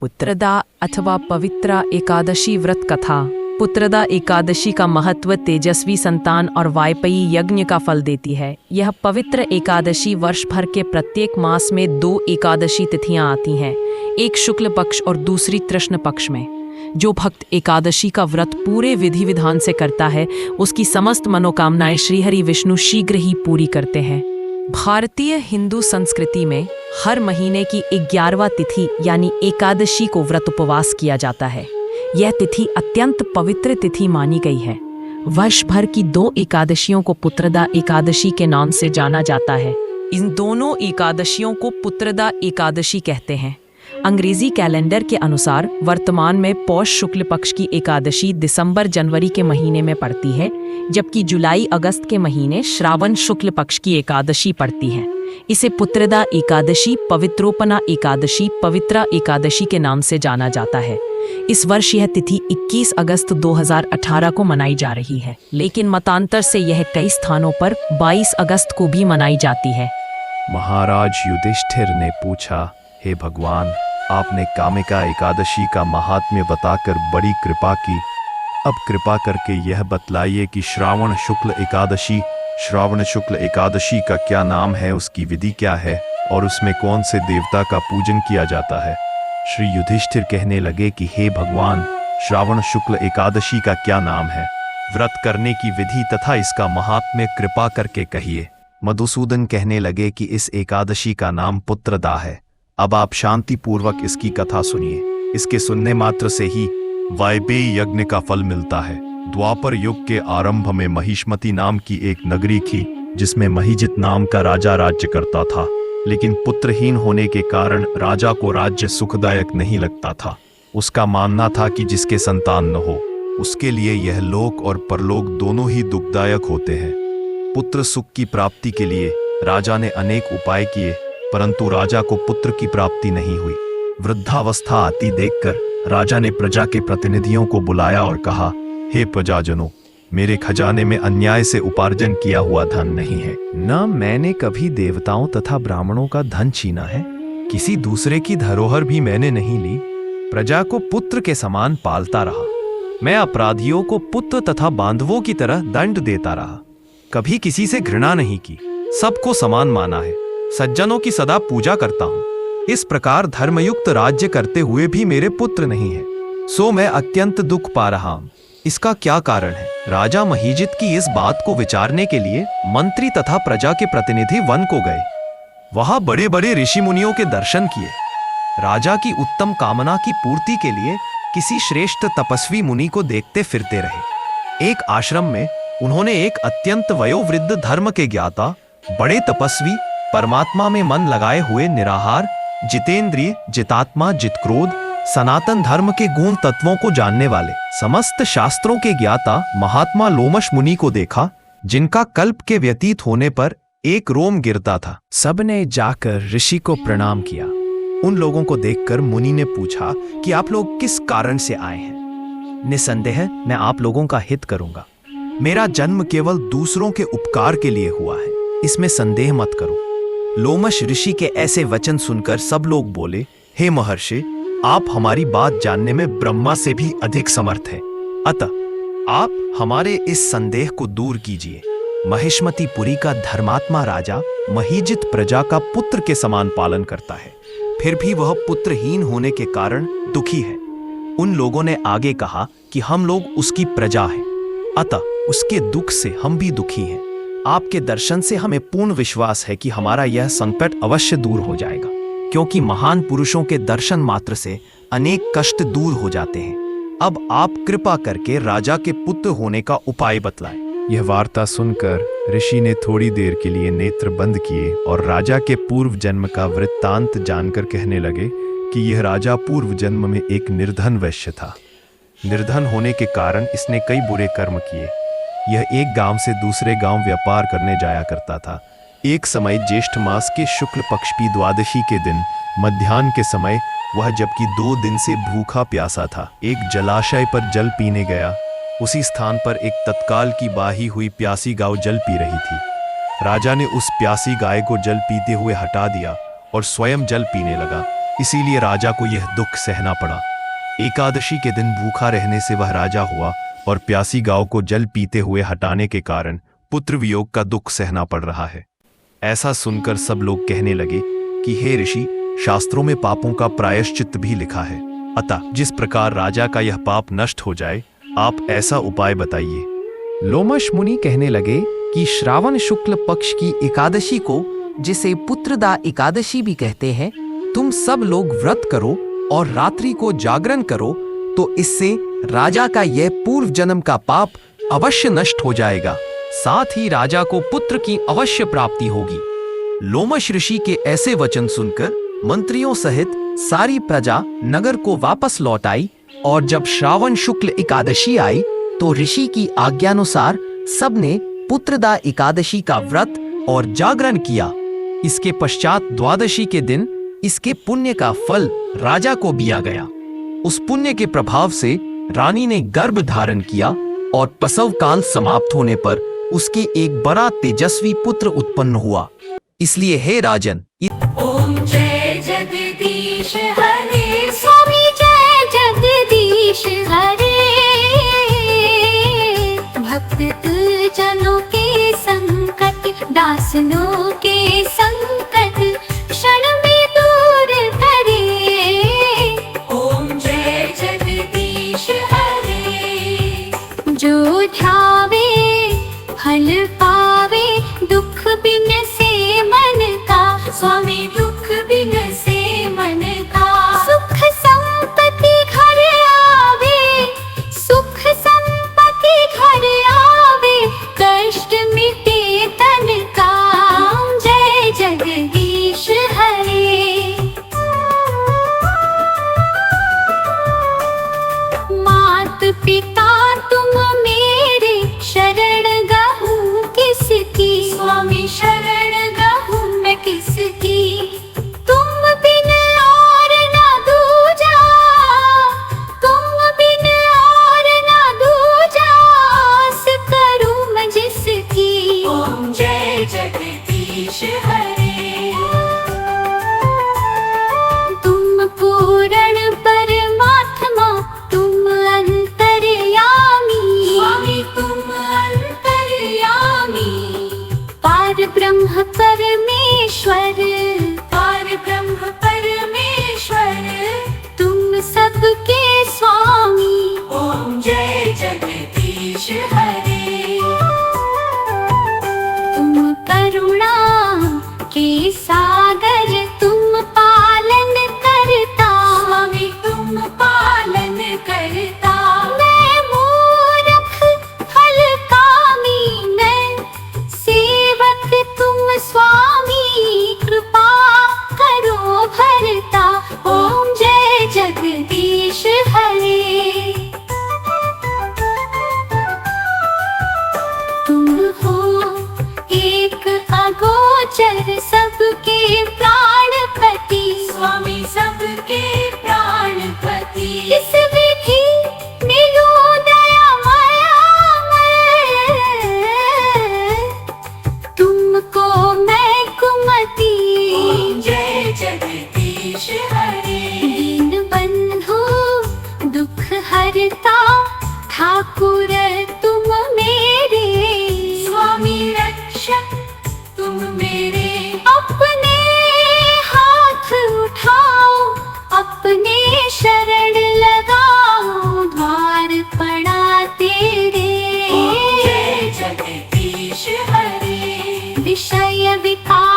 पुत्रदा अथवा पवित्रा एकादशी व्रत कथा। पुत्रदा एकादशी का महत्व तेजस्वी संतान और वायपयी यज्ञ का फल देती है। यह पवित्र एकादशी वर्ष भर के प्रत्येक मास में 2 एकादशी तिथियां आती हैं, एक शुक्ल पक्ष और दूसरी कृष्ण पक्ष में। जो भक्त एकादशी का व्रत पूरे विधि विधान से करता है, उसकी समस्त मनोकामनाएं श्रीहरि विष्णु शीघ्र ही पूरी करते हैं। भारतीय हिंदू संस्कृति में हर महीने की 11वां तिथि यानी एकादशी को व्रत उपवास किया जाता है। यह तिथि अत्यंत पवित्र तिथि मानी गई है। वर्ष भर की 2 एकादशियों को पुत्रदा एकादशी के नाम से जाना जाता है। इन दोनों एकादशियों को पुत्रदा एकादशी कहते हैं। अंग्रेजी कैलेंडर के अनुसार वर्तमान में पौष शुक्ल पक्ष की एकादशी दिसंबर जनवरी के महीने में पड़ती है, जबकि जुलाई अगस्त के महीने श्रावण शुक्ल पक्ष की एकादशी पड़ती है। इसे पुत्रदा एकादशी, पवित्रोपना एकादशी, पवित्रा एकादशी के नाम से जाना जाता है। इस वर्ष यह तिथि 21 अगस्त 2018 को मनाई जा रही है, लेकिन मतांतर से यह कई स्थानों पर 22 अगस्त को भी मनाई जाती है। महाराज युधिष्ठिर ने पूछा, हे भगवान, आपने कामिका एकादशी का महात्म्य बताकर बड़ी कृपा की। अब कृपा करके यह बतलाइए कि श्रावण शुक्ल एकादशी का क्या नाम है, उसकी विधि क्या है और उसमें कौन से देवता का पूजन किया जाता है। श्री युधिष्ठिर कहने लगे कि हे भगवान, श्रावण शुक्ल एकादशी का क्या नाम है, व्रत करने की विधि तथा इसका महात्म्य कृपा करके कहिए। मधुसूदन कहने लगे कि इस एकादशी का नाम पुत्रदा है। अब आप शांति पूर्वक इसकी कथा सुनिए। इसके सुनने मात्र से ही वायपेय यज्ञ का फल मिलता है। द्वापर युग के आरंभ में महिष्मती नाम की एक नगरी थी, जिसमें महिजित नाम का राजा राज्य करता था। लेकिन पुत्रहीन होने के कारण राजा को राज्य सुखदायक नहीं लगता था। उसका मानना था कि जिसके संतान न हो, उसके लिए यह लोक और परलोक दोनों ही दुखदायक होते हैं। पुत्र सुख की प्राप्ति के लिए राजा ने अनेक उपाय किए, परंतु राजा को पुत्र की प्राप्ति नहीं हुई। वृद्धावस्था आती देखकर राजा ने प्रजा के प्रतिनिधियों को बुलाया और कहा, हे प्रजाजनों, मेरे खजाने में अन्याय से उपार्जन किया हुआ धन नहीं है। न मैंने कभी देवताओं तथा ब्राह्मणों का धन छीना है, किसी दूसरे की धरोहर भी मैंने नहीं ली। प्रजा को पुत्र के समान पालता रहा। मैं अपराधियों को पुत्र तथा बांधवों की तरह दंड देता रहा। कभी किसी से घृणा नहीं की, सबको समान माना है। सज्जनों की सदा पूजा करता हूँ। इस प्रकार धर्मयुक्त राज्य करते हुए भी मेरे पुत्र नहीं है, सो मैं अत्यंत दुख पा रहा हूँ। इसका क्या कारण है? राजा महिजित की इस बात को विचारने के लिए मंत्री तथा प्रजा के प्रतिनिधि वन को गए। वहां बड़े बड़े ऋषि मुनियों के दर्शन किए। राजा की उत्तम कामना की पूर्ति के लिए किसी श्रेष्ठ तपस्वी मुनि को देखते फिरते रहे। एक आश्रम में उन्होंने एक अत्यंत वयोवृद्ध धर्म के ज्ञाता, बड़े तपस्वी, परमात्मा में मन लगाए हुए निराहार, जितेंद्रिय, जितात्मा, जितक्रोध, सनातन धर्म के गुण तत्वों को जानने वाले, समस्त शास्त्रों के ज्ञाता महात्मा लोमश मुनि को देखा, जिनका कल्प के व्यतीत होने पर एक रोम गिरता था। सबने जाकर ऋषि को प्रणाम किया। उन लोगों को देखकर मुनि ने पूछा कि आप लोग किस कारण से आए हैं? निसंदेह मैं आप लोगों का हित करूंगा। मेरा जन्म केवल दूसरों के उपकार के लिए हुआ है, इसमें संदेह मत करो। लोमश ऋषि के ऐसे वचन सुनकर सब लोग बोले, हे महर्षि, आप हमारी बात जानने में ब्रह्मा से भी अधिक समर्थ हैं। अतः आप हमारे इस संदेह को दूर कीजिए। महिष्मतीपुरी का धर्मात्मा राजा महिजित प्रजा का पुत्र के समान पालन करता है, फिर भी वह पुत्रहीन होने के कारण दुखी है। उन लोगों ने आगे कहा कि हम लोग उसकी प्रजा हैं, अतः उसके दुख से हम भी दुखी हैं। आपके दर्शन से हमें पूर्ण विश्वास है कि हमारा यह संकट अवश्य दूर हो जाएगा, क्योंकि महान पुरुषों के दर्शन मात्र से अनेक कष्ट दूर हो जाते हैं। अब आप कृपा करके राजा के पुत्र होने का उपाय बतलाएं। यह वार्ता सुनकर ऋषि ने थोड़ी देर के लिए नेत्र बंद किए और राजा के पूर्व जन्म का वृत्तांत जानकर कहने लगे कि यह राजा पूर्व जन्म में एक निर्धन वैश्य था। निर्धन होने के कारण इसने कई बुरे कर्म किए। यह एक गांव से दूसरे गांव व्यापार करने जाया करता था। एक समय ज्येष्ठ मास के शुक्ल पक्ष की द्वादशी के दिन मध्याह्न के समय वह जबकि 2 दिन से भूखा प्यासा था, एक जलाशय पर जल पीने गया। उसी स्थान पर एक तत्काल की बाही हुई प्यासी गाय जल पी रही थी। राजा ने उस प्यासी गाय को जल पीते हुए हटा दिया और स्वयं जल पीने लगा। इसीलिए राजा को यह दुख सहना पड़ा। एकादशी के दिन भूखा रहने से वह राजा हुआ और प्यासी गांव को जल पीते हुए हटाने के कारण पुत्र वियोग का दुख सहना पड़ रहा है। ऐसा सुनकर सब लोग कहने लगे कि हे ऋषि, शास्त्रों में पापों का प्रायश्चित भी लिखा है, अतः जिस प्रकार राजा का यह पाप नष्ट हो जाए, आप ऐसा उपाय बताइए। लोमश मुनि कहने लगे कि श्रावण शुक्ल पक्ष की एकादशी को, जिसे पुत्रदा एकादशी भी कहते हैं, तुम सब लोग व्रत करो और रात्रि को जागरण करो, तो इससे राजा का यह पूर्व जन्म का पाप अवश्य नष्ट हो जाएगा। साथ ही राजा को पुत्र की अवश्य प्राप्ति होगी। लोमश ऋषि के ऐसे वचन सुनकर मंत्रियों सहित सारी प्रजा नगर को वापस लौट आई और जब श्रावण शुक्ल एकादशी आई तो ऋषि की आज्ञानुसार सबने पुत्रदा एकादशी का व्रत और जागरण किया। इसके पश्चात द्वादशी के दिन इसके पुण्य का फल राजा को दिया गया। उस पुण्य के प्रभाव से रानी ने गर्भ धारण किया और प्रसव काल समाप्त होने पर उसके एक बड़ा तेजस्वी पुत्र उत्पन्न हुआ। इसलिए हे राजन, ओम जय जगदीश हरे, स्वामी जय जगदीश हरे। भक्त जनों के संकट, दासनों के संकट क्षण में दूर करे। ओम जय जगदीश हरे। जो ध्यावे फल पावे, दुख बिन से मन का, स्वामी दुख बिन से मन का। सुख संपत्ति घर आवे, सुख संपत्ति घर आवे, कष्ट मिटे तन का। जय जगदीश हरे। मात पिता तुम मेरे, शरण गहूँ किसकी, स्वामी शरण गहूँ मैं किसकी। तुम बिन और ना दूजा, तुम बिन और ना दूजा, आस करूँ मैं जिसकी। ओम जय जगदीश हरे। तुम पूर्ण परमात्मा, तुम अंतर्यामी, स्वामी तुम अंतर्यामी। पार ब्रह्म परमेश्वर, पार ब्रह्म परमेश्वर, तुम सबके स्वामी। ओम जय जगदीश हरे। तुम करुणा के सागर, तुम पालन करता, स्वामी तुम पालन करता। मैं मूर्ख फल कामी, मैं सेवक तुम स्वामी, कृपा करो भरता। ओम जय जगदीश हरे। तुम हो एक अगोचर, सबके प्राणपति, स्वामी सबके प्राणपति। इस विधि मिलो दया माया, तुमको मैं कुमति। जय जगदीश हरे। दीन बंधु दुख हरता, ठाकुर तुम मेरे, स्वामी रक्षक तुम मेरे। अपने हाथ उठाओ, अपने शरण लगाओ, द्वार पड़ा तेरे। जय जगदीश हरे। विषय विकार